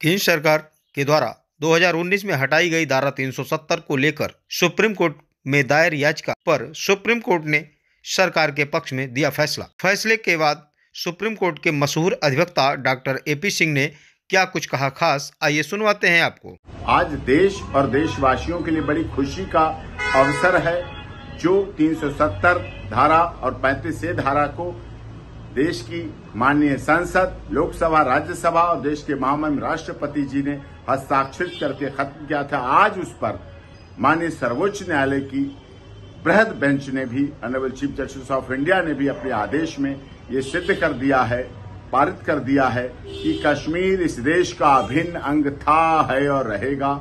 केंद्र सरकार के द्वारा 2019 में हटाई गई धारा 370 को लेकर सुप्रीम कोर्ट में दायर याचिका पर सुप्रीम कोर्ट ने सरकार के पक्ष में दिया फैसला। फैसले के बाद सुप्रीम कोर्ट के मशहूर अधिवक्ता डॉक्टर एपी सिंह ने क्या कुछ कहा खास, आइए सुनवाते हैं आपको। आज देश और देशवासियों के लिए बड़ी खुशी का अवसर है जो 370 धारा और 35 धारा को देश की माननीय संसद, लोकसभा, राज्यसभा और देश के महामहिम राष्ट्रपति जी ने हस्ताक्षरित करके खत्म किया था। आज उस पर माननीय सर्वोच्च न्यायालय की बृहद बेंच ने भी, honourable chief justice of India ने भी अपने आदेश में ये सिद्ध कर दिया है, पारित कर दिया है कि कश्मीर इस देश का अभिन्न अंग था, है और रहेगा।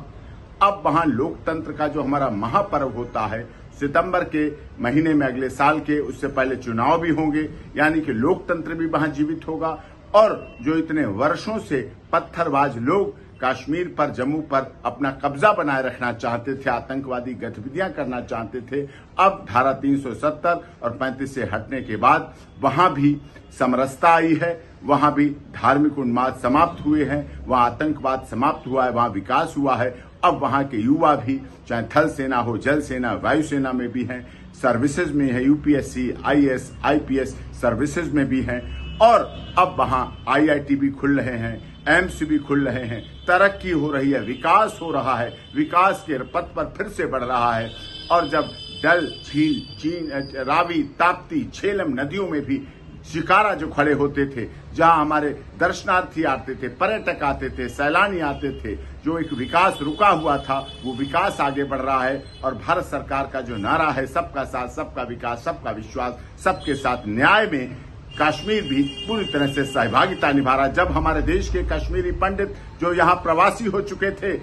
अब वहां लोकतंत्र का जो हमारा महापर्व होता है, सितंबर के महीने में अगले साल के, उससे पहले चुनाव भी होंगे, यानी कि लोकतंत्र भी वहां जीवित होगा। और जो इतने वर्षों से पत्थरबाज लोग कश्मीर पर, जम्मू पर अपना कब्जा बनाए रखना चाहते थे, आतंकवादी गतिविधियां करना चाहते थे, अब धारा 370 और 35 से हटने के बाद वहां भी समरसता आई है, वहां भी धार्मिक उन्माद समाप्त हुए हैं, वहां आतंकवाद समाप्त हुआ है, वहां विकास हुआ है। अब वहां के युवा भी, चाहे थल सेना हो, जल सेना, वायुसेना में भी हैं, सर्विसेज में है, यूपीएससी, आईएएस, आईपीएस सर्विसेज में भी हैं, और अब वहां आईआईटी भी खुल रहे हैं, एम्स भी खुल रहे हैं, तरक्की हो रही है, विकास हो रहा है, विकास के पथ पर फिर से बढ़ रहा है। और जब डल, झील, रावी, ताप्ती, झेलम नदियों में भी शिकारा जो खड़े होते थे, जहां हमारे दर्शनार्थी आते थे, पर्यटक आते थे, सैलानी आते थे, जो एक विकास रुका हुआ था, वो विकास आगे बढ़ रहा है। और भारत सरकार का जो नारा है, सबका साथ, सबका विकास, सबका विश्वास, सबके साथ न्याय में कश्मीर भी पूरी तरह से सहभागिता निभा रहा है। जब हमारे देश के कश्मीरी पंडित जो यहाँ प्रवासी हो चुके थे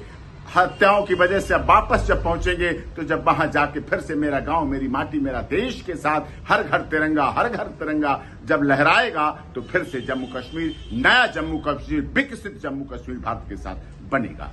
हत्याओं की वजह से, अब वापस जब पहुंचेंगे तो जब वहां जाके फिर से मेरा गांव, मेरी माटी, मेरा देश के साथ हर घर तिरंगा जब लहराएगा, तो फिर से जम्मू कश्मीर, नया जम्मू कश्मीर, विकसित जम्मू कश्मीर भारत के साथ बनेगा।